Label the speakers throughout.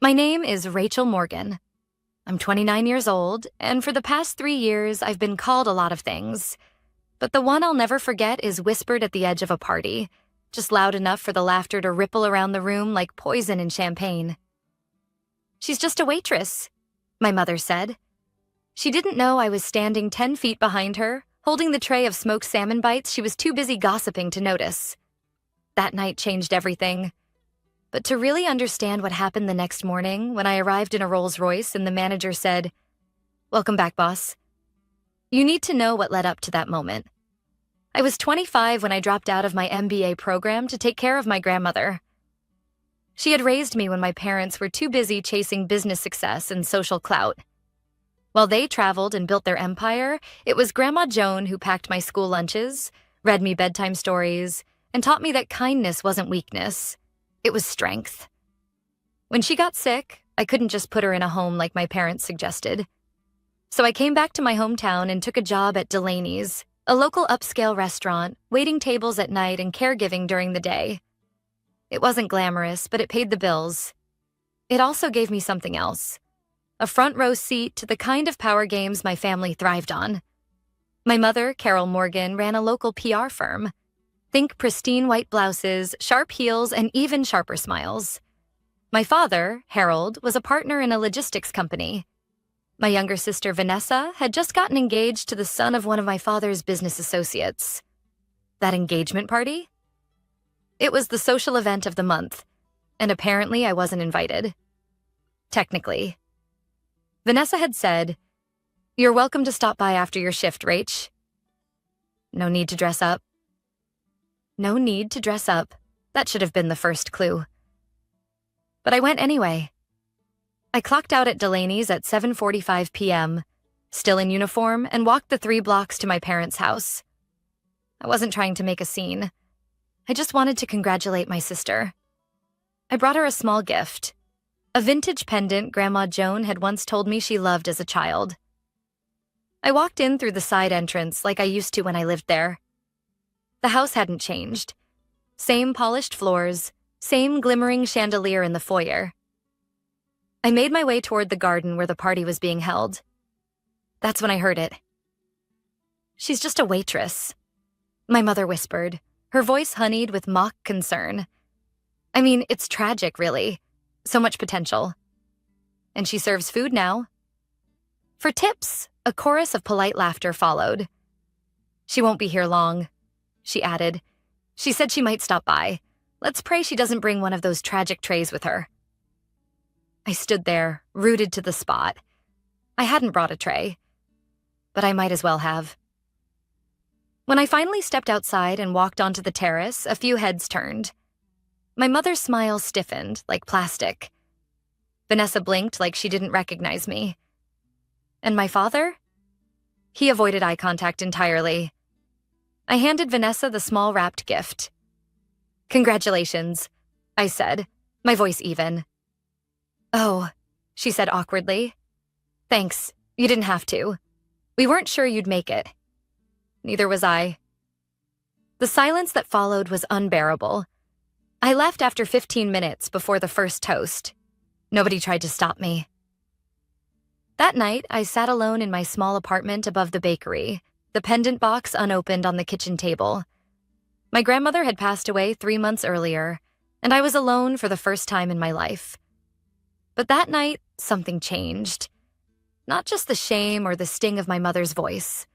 Speaker 1: My name is Rachel Morgan. I'm 29 years old, and for the past 3 years, I've been called a lot of things. But the one I'll never forget is whispered at the edge of a party, just loud enough for the laughter to ripple around the room like poison in champagne. "She's just a waitress," my mother said. She didn't know I was standing 10 feet behind her, holding the tray of smoked salmon bites she was too busy gossiping to notice. That night changed everything. But to really understand what happened the next morning, when I arrived in a Rolls Royce and the manager said, "Welcome back, boss," you need to know what led up to that moment. I was 25 when I dropped out of my MBA program to take care of my grandmother. She had raised me when my parents were too busy chasing business success and social clout. While they traveled and built their empire, it was Grandma Joan who packed my school lunches, read me bedtime stories, and taught me that kindness wasn't weakness. It was strength. When she got sick, I couldn't just put her in a home like my parents suggested. So I came back to my hometown and took a job at Delaney's, a local upscale restaurant, waiting tables at night and caregiving during the day. It wasn't glamorous, but it paid the bills. It also gave me something else: a front row seat to the kind of power games my family thrived on. My mother, Carol Morgan, ran a local PR firm. Think pristine white blouses, sharp heels, and even sharper smiles. My father, Harold, was a partner in a logistics company. My younger sister, Vanessa, had just gotten engaged to the son of one of my father's business associates. That engagement party? It was the social event of the month, and apparently I wasn't invited. Technically. Vanessa had said, "You're welcome to stop by after your shift, Rach." No need to dress up. No need to dress up. That should have been the first clue. But I went anyway. I clocked out at Delaney's at 7:45 p.m., still in uniform, and walked the 3 blocks to my parents' house. I wasn't trying to make a scene. I just wanted to congratulate my sister. I brought her a small gift, a vintage pendant Grandma Joan had once told me she loved as a child. I walked in through the side entrance like I used to when I lived there. The house hadn't changed. Same polished floors, same glimmering chandelier in the foyer. I made my way toward the garden where the party was being held. That's when I heard it. "She's just a waitress," my mother whispered, her voice honeyed with mock concern. I mean, it's tragic, really. So much potential. "And she serves food now." For tips, a chorus of polite laughter followed. "She won't be here long," she added. "She said she might stop by. Let's pray she doesn't bring one of those tragic trays with her." I stood there, rooted to the spot. I hadn't brought a tray, but I might as well have. When I finally stepped outside and walked onto the terrace, a few heads turned. My mother's smile stiffened, like plastic. Vanessa blinked like she didn't recognize me. And my father? He avoided eye contact entirely. I handed Vanessa the small wrapped gift. "Congratulations," I said, my voice even. "Oh," she said awkwardly. "Thanks, you didn't have to. We weren't sure you'd make it." Neither was I. The silence that followed was unbearable. I left after 15 minutes before the first toast. Nobody tried to stop me. That night, I sat alone in my small apartment above the bakery, the pendant box unopened on the kitchen table. My grandmother had passed away 3 months earlier, and I was alone for the first time in my life. But that night, something changed. Not just the shame or the sting of my mother's voice.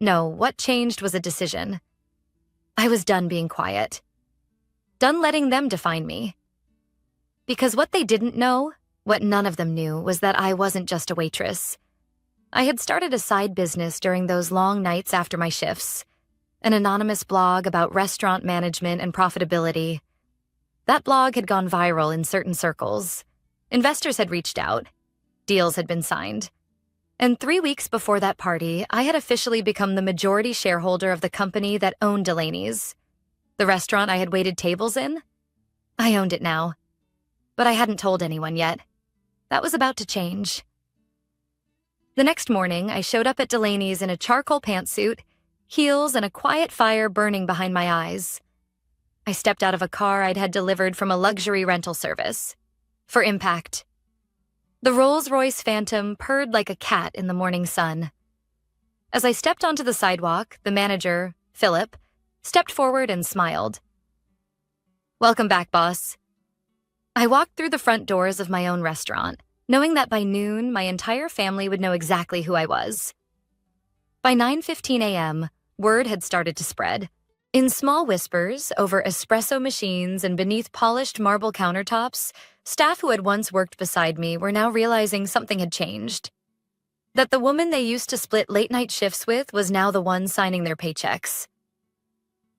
Speaker 1: No, what changed was a decision. I was done being quiet. Done letting them define me. Because what they didn't know, what none of them knew, was that I wasn't just a waitress. I had started a side business during those long nights after my shifts, an anonymous blog about restaurant management and profitability. That blog had gone viral in certain circles. Investors had reached out. Deals had been signed. And 3 weeks before that party, I had officially become the majority shareholder of the company that owned Delaney's. The restaurant I had waited tables in? I owned it now. But I hadn't told anyone yet. That was about to change. The next morning, I showed up at Delaney's in a charcoal pantsuit, heels, and a quiet fire burning behind my eyes. I stepped out of a car I'd had delivered from a luxury rental service. For impact, The Rolls-Royce Phantom purred like a cat in the morning sun. As I stepped onto the sidewalk, the manager, Philip, stepped forward and smiled. "Welcome back, boss." I walked through the front doors of my own restaurant, knowing that by noon, my entire family would know exactly who I was. By 9:15 a.m., word had started to spread. In small whispers, over espresso machines and beneath polished marble countertops, staff who had once worked beside me were now realizing something had changed. That the woman they used to split late-night shifts with was now the one signing their paychecks.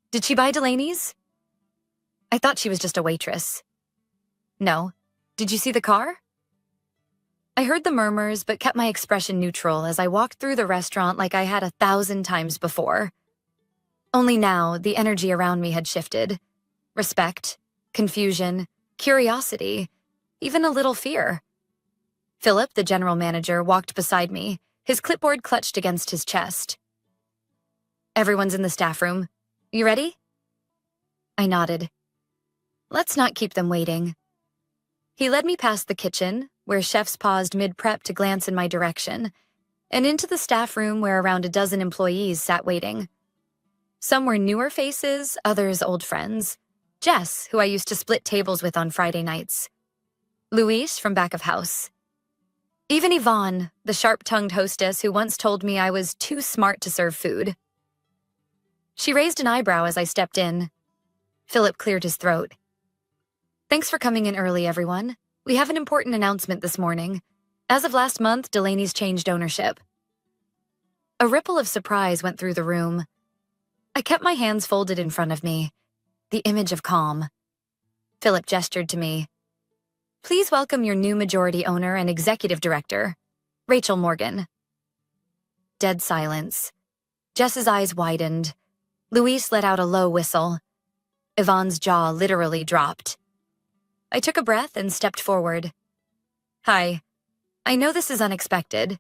Speaker 1: "Did she buy Delaney's?" "I thought she was just a waitress." "No. Did you see the car?" I heard the murmurs but kept my expression neutral as I walked through the restaurant like I had 1,000 times before. Only now, the energy around me had shifted. Respect, confusion, curiosity, even a little fear. Philip, the general manager, walked beside me, his clipboard clutched against his chest. "Everyone's in the staff room. You ready?" I nodded. "Let's not keep them waiting." He led me past the kitchen, where chefs paused mid-prep to glance in my direction, and into the staff room where around a dozen employees sat waiting. Some were newer faces, others old friends. Jess, who I used to split tables with on Friday nights. Luis from back of house. Even Yvonne, the sharp-tongued hostess who once told me I was too smart to serve food. She raised an eyebrow as I stepped in. Philip cleared his throat. "Thanks for coming in early, everyone. We have an important announcement this morning. As of last month, Delaney's changed ownership." A ripple of surprise went through the room. I kept my hands folded in front of me, the image of calm. Philip gestured to me. "Please welcome your new majority owner and executive director, Rachel Morgan." Dead silence. Jess's eyes widened. Luis let out a low whistle. Yvonne's jaw literally dropped. I took a breath and stepped forward. "Hi. I know this is unexpected.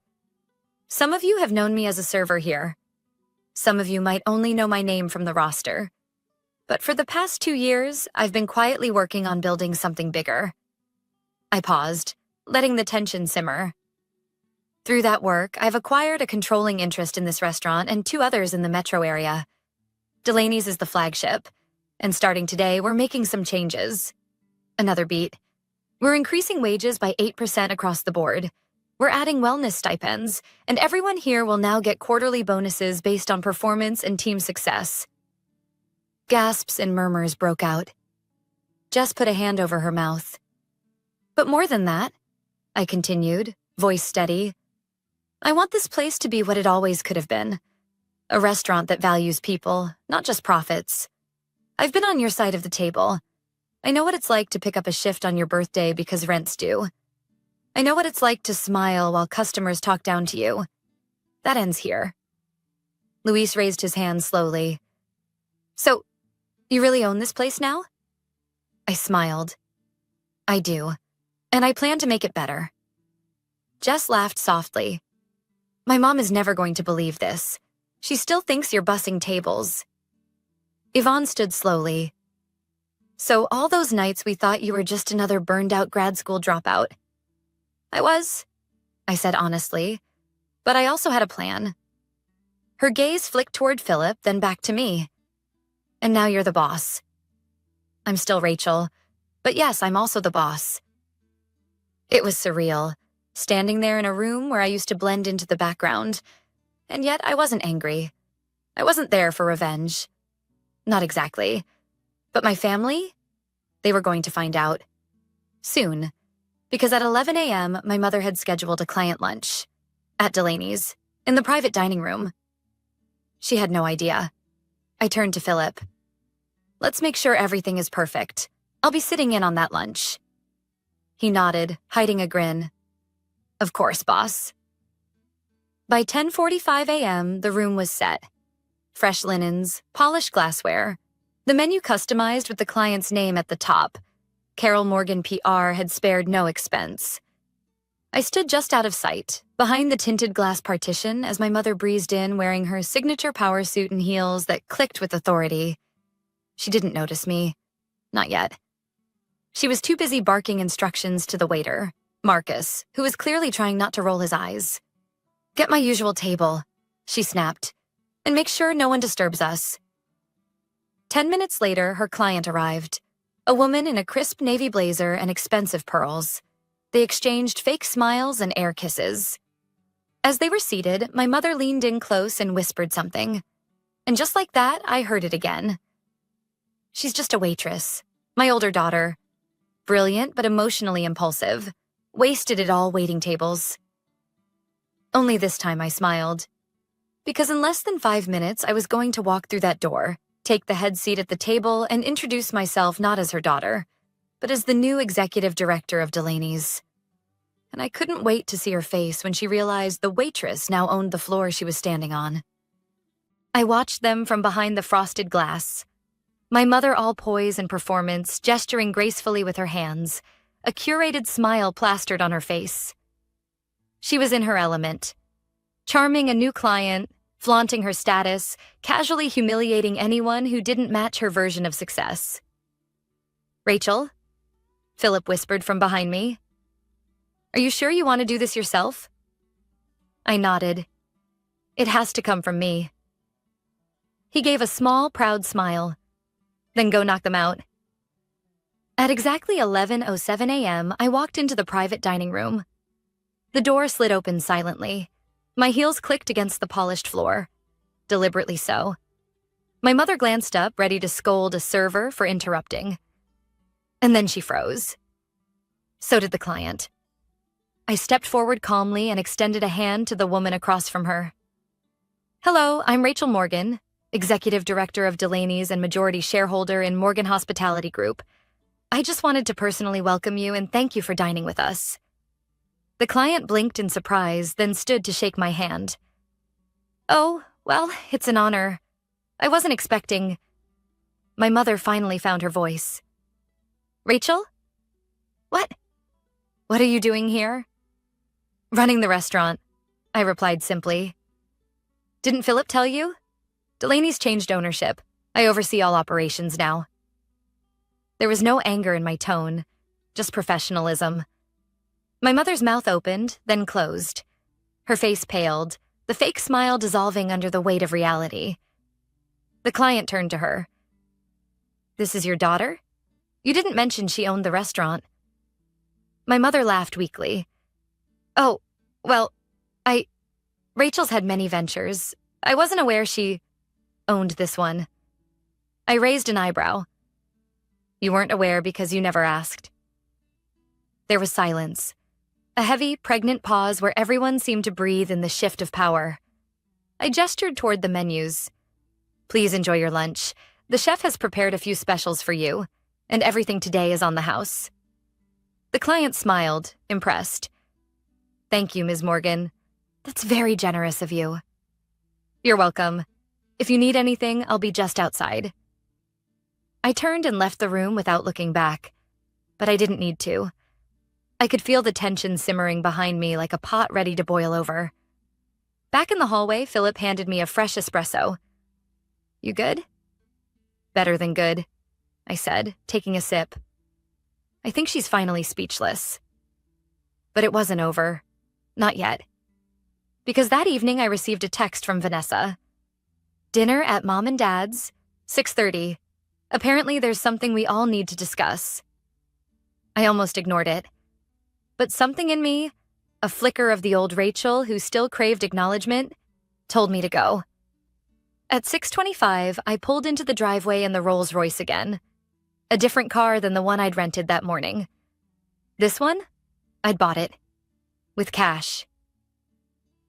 Speaker 1: Some of you have known me as a server here. Some of you might only know my name from the roster. But for the past 2 years, I've been quietly working on building something bigger." I paused, letting the tension simmer. Through that work, I've acquired a controlling interest in this restaurant and 2 others in the metro area. Delaney's is the flagship, and starting today, we're making some changes. Another beat. We're increasing wages by 8% across the board. We're adding wellness stipends, and everyone here will now get quarterly bonuses based on performance and team success. Gasps and murmurs broke out. Jess put a hand over her mouth. "But more than that," I continued, voice steady, "I want this place to be what it always could have been. A restaurant that values people, not just profits. I've been on your side of the table. I know what it's like to pick up a shift on your birthday because rent's due. I know what it's like to smile while customers talk down to you. That ends here." Luis raised his hand slowly. "So, you really own this place now?" I smiled. "I do, and I plan to make it better." Jess laughed softly. "My mom is never going to believe this. She still thinks you're bussing tables." Yvonne stood slowly. "So all those nights we thought you were just another burned-out grad school dropout." "I was," I said honestly, "but I also had a plan." Her gaze flicked toward Philip, then back to me. "And now you're the boss." "I'm still Rachel, but yes, I'm also the boss." It was surreal, standing there in a room where I used to blend into the background, and yet I wasn't angry. I wasn't there for revenge. Not exactly. But my family? They were going to find out. Soon. Because at 11 a.m., my mother had scheduled a client lunch. At Delaney's, in the private dining room. She had no idea. I turned to Philip. "Let's make sure everything is perfect. I'll be sitting in on that lunch." He nodded, hiding a grin. "Of course, boss." By 10:45 a.m., the room was set. Fresh linens, polished glassware. The menu customized with the client's name at the top. Carol Morgan PR had spared no expense. I stood just out of sight, behind the tinted glass partition as my mother breezed in wearing her signature power suit and heels that clicked with authority. She didn't notice me. Not yet. She was too busy barking instructions to the waiter, Marcus, who was clearly trying not to roll his eyes. "Get my usual table," she snapped, "and make sure no one disturbs us." 10 minutes later, her client arrived, a woman in a crisp navy blazer and expensive pearls. They exchanged fake smiles and air kisses. As they were seated, my mother leaned in close and whispered something. And just like that, I heard it again. "She's just a waitress. My older daughter. Brilliant, but emotionally impulsive. Wasted it all waiting tables." Only this time I smiled. Because in less than 5 minutes, I was going to walk through that door, take the head seat at the table, and introduce myself not as her daughter, but as the new executive director of Delaney's. And I couldn't wait to see her face when she realized the waitress now owned the floor she was standing on. I watched them from behind the frosted glass. My mother all poise and performance, gesturing gracefully with her hands, a curated smile plastered on her face. She was in her element, charming a new client, flaunting her status, casually humiliating anyone who didn't match her version of success. "Rachel?" Philip whispered from behind me. "Are you sure you want to do this yourself?" I nodded. "It has to come from me." He gave a small, proud smile. "Then go knock them out." At exactly 11:07 a.m., I walked into the private dining room. The door slid open silently. My heels clicked against the polished floor. Deliberately so. My mother glanced up, ready to scold a server for interrupting. And then she froze. So did the client. I stepped forward calmly and extended a hand to the woman across from her. "Hello, I'm Rachel Morgan, Executive Director of Delaney's and majority shareholder in Morgan Hospitality Group. I just wanted to personally welcome you and thank you for dining with us." The client blinked in surprise, then stood to shake my hand. "Oh, well, it's an honor. I wasn't expecting—" My mother finally found her voice. "Rachel? What? What are you doing here?" "Running the restaurant," I replied simply. "Didn't Philip tell you? Delaney's changed ownership. I oversee all operations now." There was no anger in my tone, just professionalism. My mother's mouth opened, then closed. Her face paled, the fake smile dissolving under the weight of reality. The client turned to her. "This is your daughter? You didn't mention she owned the restaurant." My mother laughed weakly. "Oh, well, Rachel's had many ventures. I wasn't aware she owned this one." I raised an eyebrow. "You weren't aware because you never asked." There was silence. A heavy, pregnant pause where everyone seemed to breathe in the shift of power. I gestured toward the menus. "Please enjoy your lunch. The chef has prepared a few specials for you, and everything today is on the house." The client smiled, impressed. "Thank you, Ms. Morgan. That's very generous of you." "You're welcome. If you need anything, I'll be just outside." I turned and left the room without looking back, but I didn't need to. I could feel the tension simmering behind me like a pot ready to boil over. Back in the hallway, Philip handed me a fresh espresso. "You good?" "Better than good," I said, taking a sip. I think she's finally speechless. But it wasn't over. Not yet. Because that evening I received a text from Vanessa. "Dinner at Mom and Dad's, 6:30. Apparently there's something we all need to discuss." I almost ignored it. But something in me, a flicker of the old Rachel who still craved acknowledgement, told me to go. At 6:25, I pulled into the driveway in the Rolls-Royce again. A different car than the one I'd rented that morning. This one? I'd bought it. With cash.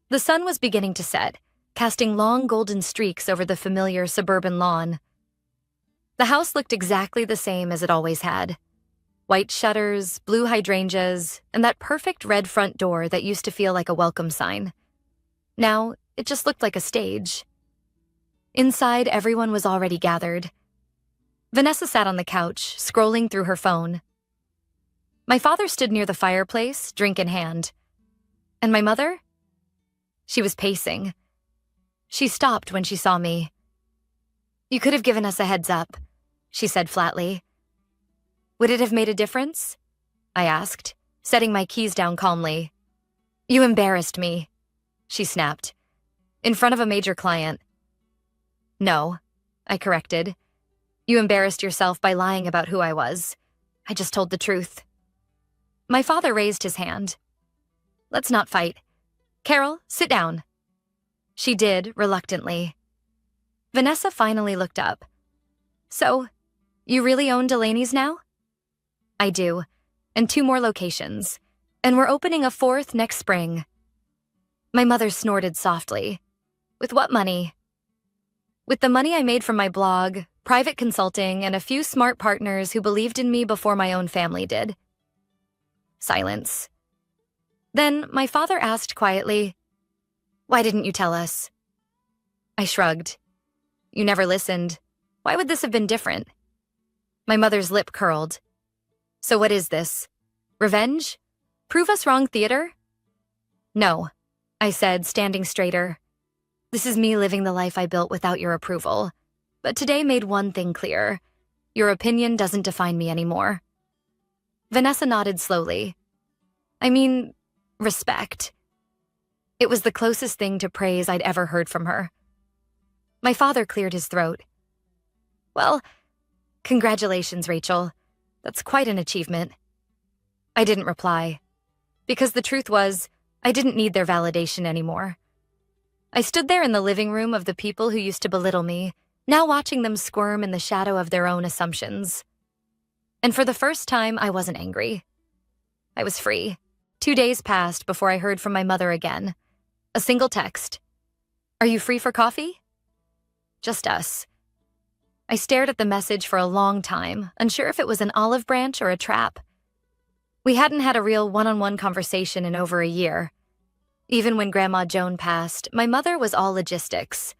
Speaker 1: The sun was beginning to set, casting long golden streaks over the familiar suburban lawn. The house looked exactly the same as it always had. White shutters, blue hydrangeas, and that perfect red front door that used to feel like a welcome sign. Now, it just looked like a stage. Inside, everyone was already gathered. Vanessa sat on the couch, scrolling through her phone. My father stood near the fireplace, drink in hand. And my mother? She was pacing. She stopped when she saw me. "You could have given us a heads up," she said flatly. "Would it have made a difference?" I asked, setting my keys down calmly. "You embarrassed me," she snapped. "In front of a major client." "No," I corrected. "You embarrassed yourself by lying about who I was. I just told the truth." My father raised his hand. "Let's not fight. Carol, sit down." She did, reluctantly. Vanessa finally looked up. "So, you really own Delaney's now?" "I do, and 2 more locations, and we're opening a 4th next spring." My mother snorted softly. "With what money?" "With the money I made from my blog, private consulting, and a few smart partners who believed in me before my own family did." Silence. Then my father asked quietly, "Why didn't you tell us?" I shrugged. "You never listened. Why would this have been different?" My mother's lip curled. "So what is this? Revenge? Prove us wrong theater?" "No," I said, standing straighter. "This is me living the life I built without your approval. But today made one thing clear. Your opinion doesn't define me anymore." Vanessa nodded slowly. "I mean, respect." It was the closest thing to praise I'd ever heard from her. My father cleared his throat. "Well, congratulations, Rachel. That's quite an achievement." I didn't reply, because the truth was, I didn't need their validation anymore. I stood there in the living room of the people who used to belittle me, now watching them squirm in the shadow of their own assumptions. And for the first time, I wasn't angry. I was free. 2 days passed before I heard from my mother again. A single text. "Are you free for coffee?" Just us. I stared at the message for a long time, unsure if it was an olive branch or a trap. We hadn't had a real one-on-one conversation in over a year. Even when Grandma Joan passed, my mother was all logistics.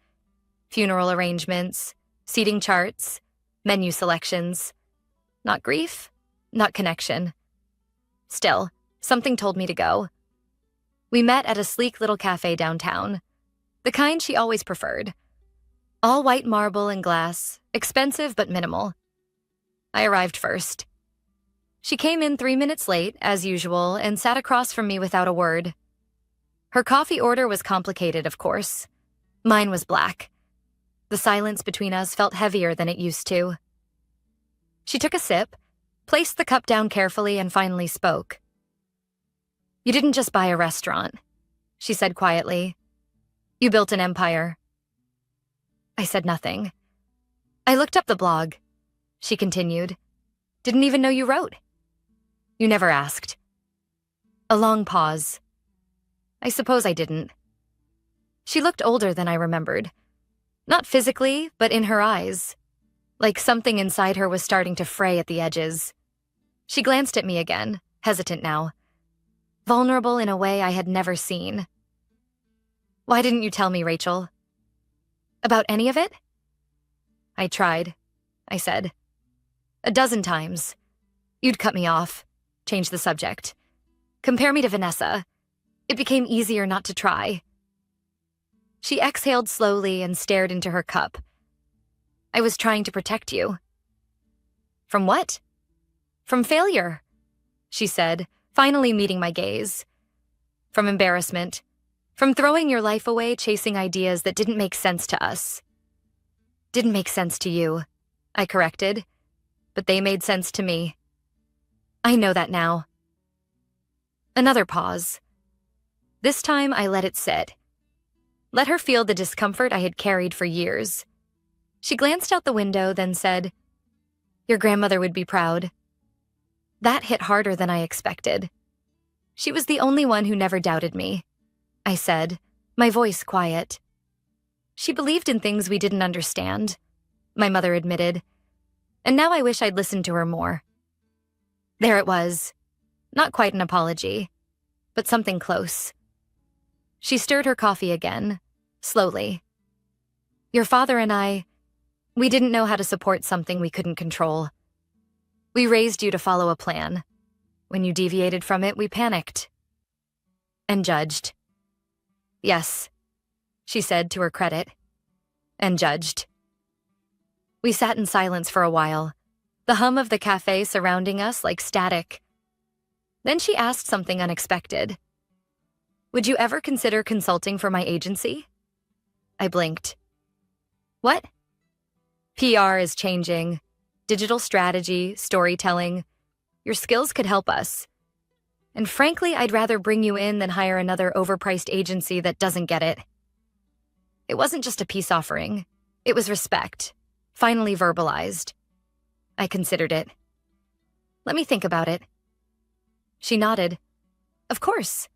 Speaker 1: Funeral arrangements, seating charts, menu selections. Not grief, not connection. Still, something told me to go. We met at a sleek little cafe downtown, the kind she always preferred. All white marble and glass, expensive but minimal. I arrived first. She came in 3 minutes late, as usual, and sat across from me without a word. Her coffee order was complicated, of course. Mine was black. The silence between us felt heavier than it used to. She took a sip, placed the cup down carefully, and finally spoke. "You didn't just buy a restaurant," she said quietly. "You built an empire." I said nothing. "I looked up the blog," she continued. "Didn't even know you wrote." "You never asked." A long pause. "I suppose I didn't." She looked older than I remembered. Not physically, but in her eyes. Like something inside her was starting to fray at the edges. She glanced at me again, hesitant now. Vulnerable in a way I had never seen. "Why didn't you tell me, Rachel?" "About any of it?" "I tried," I said. "A dozen times. You'd cut me off, change the subject. Compare me to Vanessa. It became easier not to try." She exhaled slowly and stared into her cup. "I was trying to protect you." "From what?" "From failure," she said, finally meeting my gaze. "From embarrassment. From throwing your life away chasing ideas that didn't make sense to us." "Didn't make sense to you," I corrected, "but they made sense to me." "I know that now." Another pause. This time I let it sit. Let her feel the discomfort I had carried for years. She glanced out the window, then said, "Your grandmother would be proud." That hit harder than I expected. She was the only one who never doubted me, I said, my voice quiet. "She believed in things we didn't understand," my mother admitted, "and now I wish I'd listened to her more." There it was. Not quite an apology, but something close. She stirred her coffee again, slowly. "Your father and we didn't know how to support something we couldn't control. We raised you to follow a plan. When you deviated from it, we panicked. And judged." "Yes," she said to her credit. "And judged." We sat in silence for a while, the hum of the cafe surrounding us like static. Then she asked something unexpected. Would you ever consider consulting for my agency? I blinked. What? PR is changing. Digital strategy, storytelling. Your skills could help us. And frankly, I'd rather bring you in than hire another overpriced agency that doesn't get it. It wasn't just a peace offering. It was respect, finally verbalized. I considered it. Let me think about it. She nodded. Of course.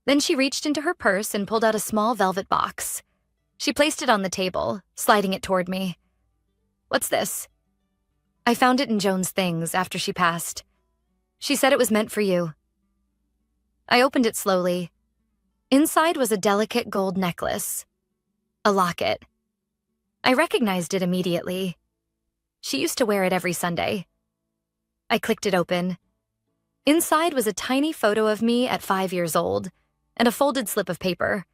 Speaker 1: Then she reached into her purse and pulled out a small velvet box. She placed it on the table, sliding it toward me. What's this? I found it in Joan's things after she passed. She said it was meant for you. I opened it slowly. Inside was a delicate gold necklace. A locket. I recognized it immediately. She used to wear it every Sunday. I clicked it open. Inside was a tiny photo of me at 5 years old and a folded slip of paper.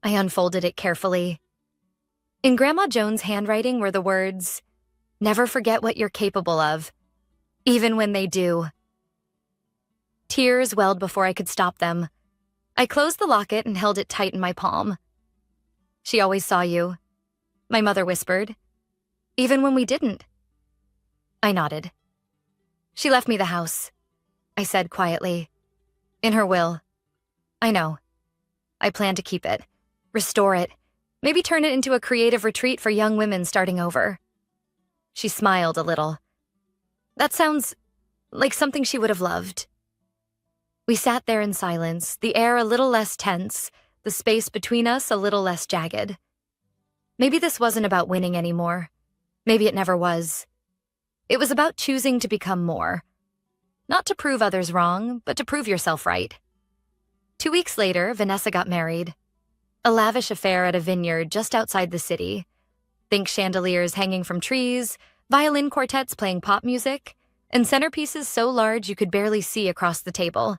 Speaker 1: I unfolded it carefully. In Grandma Joan's handwriting were the words, "Never forget what you're capable of, even when they do." Tears welled before I could stop them. I closed the locket and held it tight in my palm. She always saw you, my mother whispered, even when we didn't. I nodded. She left me the house, I said quietly. In her will. I know. I plan to keep it, restore it, maybe turn it into a creative retreat for young women starting over. She smiled a little. That sounds like something she would have loved. We sat there in silence, the air a little less tense, the space between us a little less jagged. Maybe this wasn't about winning anymore. Maybe it never was. It was about choosing to become more. Not to prove others wrong, but to prove yourself right. 2 weeks later, Vanessa got married. A lavish affair at a vineyard just outside the city. Think chandeliers hanging from trees, violin quartets playing pop music, and centerpieces so large you could barely see across the table.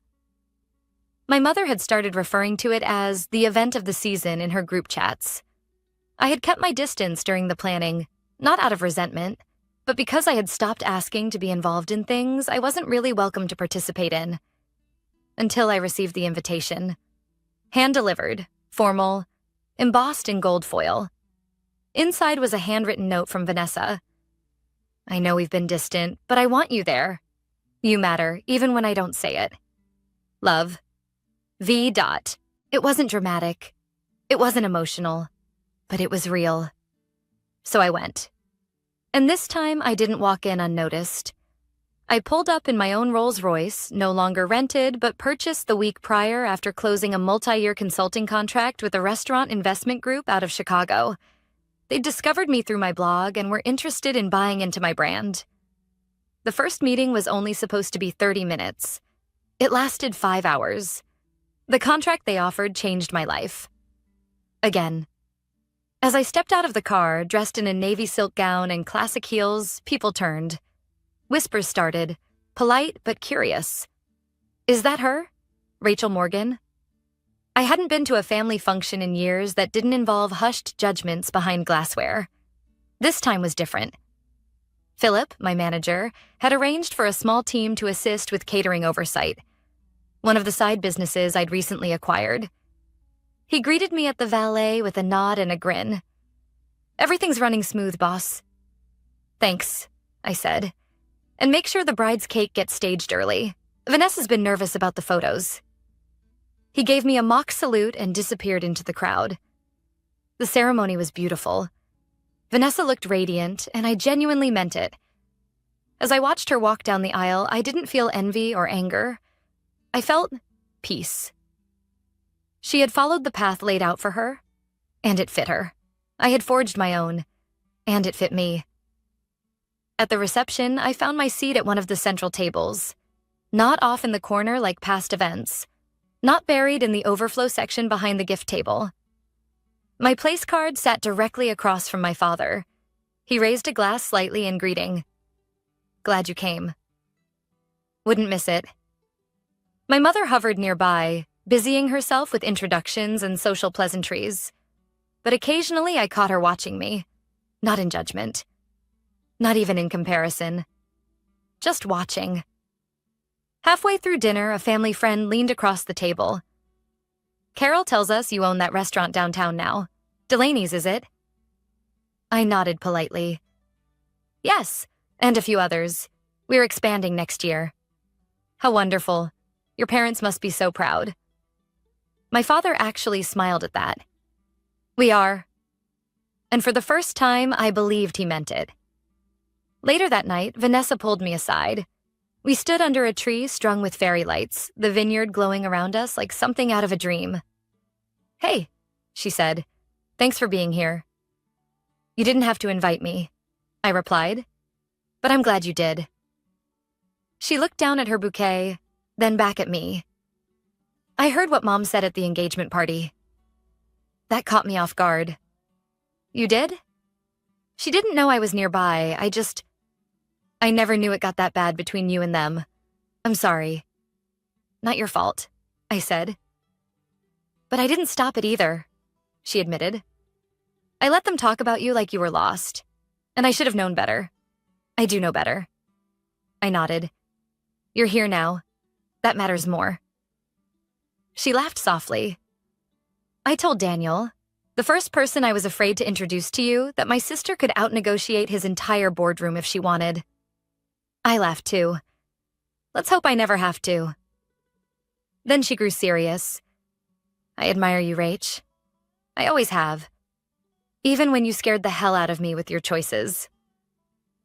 Speaker 1: My mother had started referring to it as the event of the season in her group chats. I had kept my distance during the planning, not out of resentment, but because I had stopped asking to be involved in things I wasn't really welcome to participate in. Until I received the invitation. Hand-delivered, formal, embossed in gold foil. Inside was a handwritten note from Vanessa. I know we've been distant, but I want you there. You matter, even when I don't say it. Love. V. It wasn't dramatic. It wasn't emotional. But it was real. So I went. And this time I didn't walk in unnoticed. I pulled up in my own Rolls-Royce, no longer rented, but purchased the week prior after closing a multi-year consulting contract with a restaurant investment group out of Chicago. They'd discovered me through my blog and were interested in buying into my brand. The first meeting was only supposed to be 30 minutes. It lasted 5 hours. The contract they offered changed my life. Again. As I stepped out of the car, dressed in a navy silk gown and classic heels, people turned. Whispers started, polite but curious. Is that her? Rachel Morgan? I hadn't been to a family function in years that didn't involve hushed judgments behind glassware. This time was different. Philip, my manager, had arranged for a small team to assist with catering oversight, one of the side businesses I'd recently acquired. He greeted me at the valet with a nod and a grin. Everything's running smooth, boss. Thanks, I said. And make sure the bride's cake gets staged early. Vanessa's been nervous about the photos. He gave me a mock salute and disappeared into the crowd. The ceremony was beautiful. Vanessa looked radiant, and I genuinely meant it. As I watched her walk down the aisle, I didn't feel envy or anger. I felt peace. She had followed the path laid out for her, and it fit her. I had forged my own, and it fit me. At the reception, I found my seat at one of the central tables, not off in the corner like past events, not buried in the overflow section behind the gift table. My place card sat directly across from my father. He raised a glass slightly in greeting. Glad you came. Wouldn't miss it. My mother hovered nearby, busying herself with introductions and social pleasantries. But occasionally I caught her watching me, not in judgment. Not even in comparison. Just watching. Halfway through dinner, a family friend leaned across the table. Carol tells us you own that restaurant downtown now. Delaney's, is it? I nodded politely. Yes, and a few others. We're expanding next year. How wonderful. Your parents must be so proud. My father actually smiled at that. We are. And for the first time, I believed he meant it. Later that night, Vanessa pulled me aside. We stood under a tree strung with fairy lights, the vineyard glowing around us like something out of a dream. Hey, she said. Thanks for being here. You didn't have to invite me, I replied. But I'm glad you did. She looked down at her bouquet, then back at me. I heard what Mom said at the engagement party. That caught me off guard. You did? She didn't know I was nearby. I never knew it got that bad between you and them. I'm sorry. Not your fault, I said. But I didn't stop it either, she admitted. I let them talk about you like you were lost. And I should have known better. I do know better. I nodded. You're here now. That matters more. She laughed softly. I told Daniel, the first person I was afraid to introduce to you, that my sister could out-negotiate his entire boardroom if she wanted. I laughed too. Let's hope I never have to. Then she grew serious. I admire you, Rach. I always have. Even when you scared the hell out of me with your choices.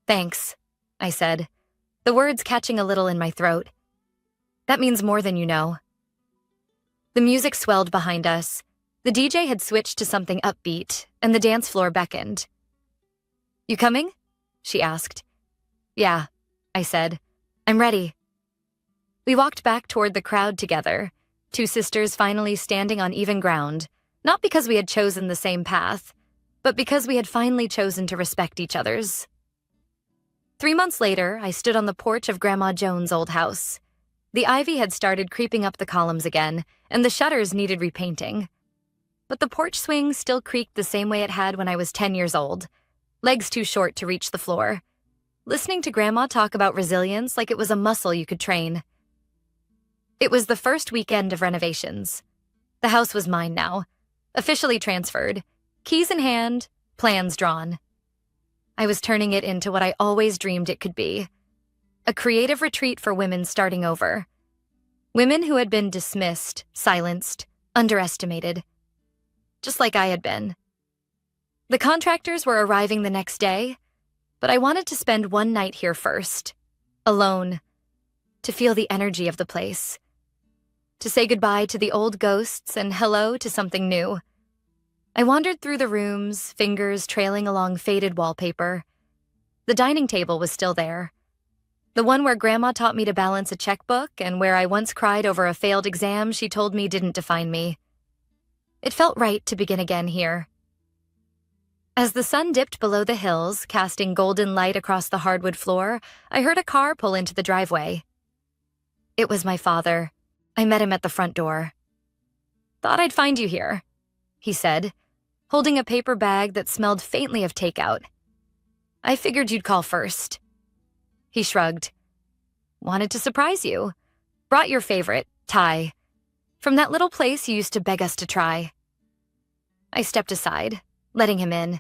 Speaker 1: Thanks, I said, the words catching a little in my throat. That means more than you know. The music swelled behind us. The DJ had switched to something upbeat, and the dance floor beckoned. You coming? She asked. Yeah, I said. I'm ready. We walked back toward the crowd together, two sisters finally standing on even ground, not because we had chosen the same path, but because we had finally chosen to respect each other's. 3 months later, I stood on the porch of Grandma Jones' old house. The ivy had started creeping up the columns again, and the shutters needed repainting. But the porch swing still creaked the same way it had when I was 10 years old, legs too short to reach the floor, listening to Grandma talk about resilience like it was a muscle you could train. It was the first weekend of renovations. The house was mine now, officially transferred, keys in hand, plans drawn. I was turning it into what I always dreamed it could be, a creative retreat for women starting over. Women who had been dismissed, silenced, underestimated, just like I had been. The contractors were arriving the next day, but I wanted to spend one night here first, alone, to feel the energy of the place, to say goodbye to the old ghosts and hello to something new. I wandered through the rooms, fingers trailing along faded wallpaper. The dining table was still there, the one where Grandma taught me to balance a checkbook and where I once cried over a failed exam she told me didn't define me. It felt right to begin again here. As the sun dipped below the hills, casting golden light across the hardwood floor, I heard a car pull into the driveway. It was my father. I met him at the front door. Thought I'd find you here, he said, holding a paper bag that smelled faintly of takeout. I figured you'd call first. He shrugged. Wanted to surprise you. Brought your favorite, Thai, from that little place you used to beg us to try. I stepped aside, letting him in.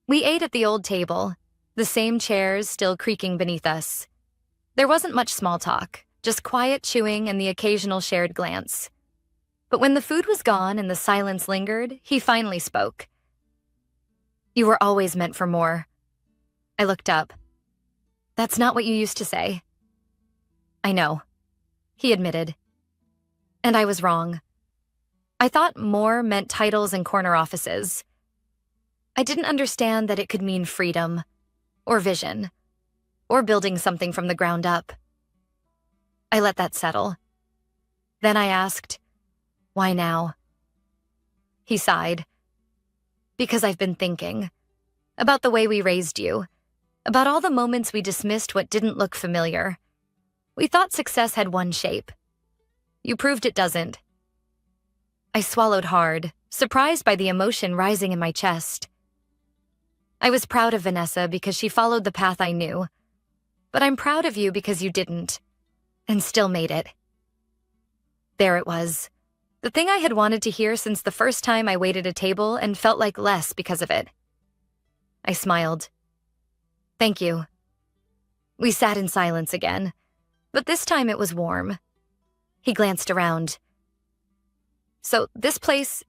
Speaker 1: We ate at the old table, the same chairs still creaking beneath us. There wasn't much small talk, just quiet chewing and the occasional shared glance. But when the food was gone and the silence lingered, he finally spoke. You were always meant for more. I looked up. That's not what you used to say. I know, he admitted. And I was wrong. I thought more meant titles and corner offices. I didn't understand that it could mean freedom, or vision, or building something from the ground up. I let that settle. Then I asked, why now? He sighed. Because I've been thinking. About the way we raised you. About all the moments we dismissed what didn't look familiar. We thought success had one shape. You proved it doesn't. I swallowed hard, surprised by the emotion rising in my chest. I was proud of Vanessa because she followed the path I knew. But I'm proud of you because you didn't. and still made it. There it was. The thing I had wanted to hear since the first time I waited a table and felt like less because of it. I smiled. Thank you. We sat in silence again, but this time it was warm. He glanced around. So this place,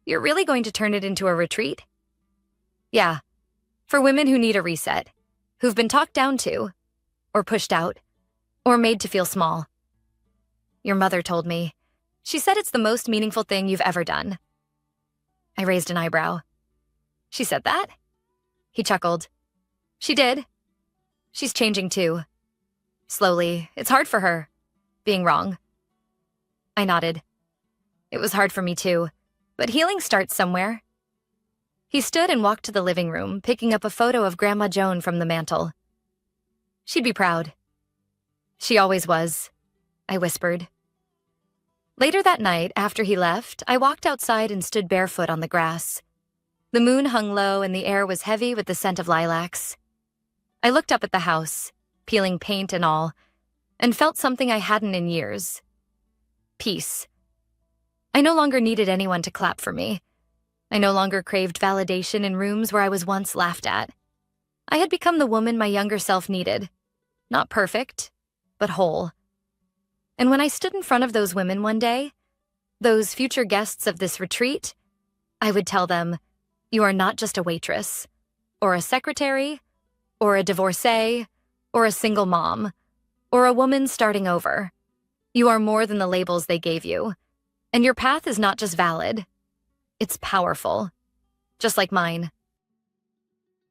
Speaker 1: you're really going to turn it into a retreat? Yeah, for women who need a reset, who've been talked down to, or pushed out, or made to feel small. Your mother told me. She said it's the most meaningful thing you've ever done. I raised an eyebrow. She said that? He chuckled. She did. She's changing too. Slowly. It's hard for her, being wrong. I nodded. It was hard for me too, but healing starts somewhere. He stood and walked to the living room, picking up a photo of Grandma Joan from the mantel. She'd be proud. She always was, I whispered. Later that night, after he left, I walked outside and stood barefoot on the grass. The moon hung low and the air was heavy with the scent of lilacs. I looked up at the house, peeling paint and all, and felt something I hadn't in years. Peace. I no longer needed anyone to clap for me. I no longer craved validation in rooms where I was once laughed at. I had become the woman my younger self needed. Not perfect, but whole. And when I stood in front of those women one day, those future guests of this retreat, I would tell them, you are not just a waitress, or a secretary, or a divorcee, or a single mom, or a woman starting over. You are more than the labels they gave you, and your path is not just valid, it's powerful, just like mine.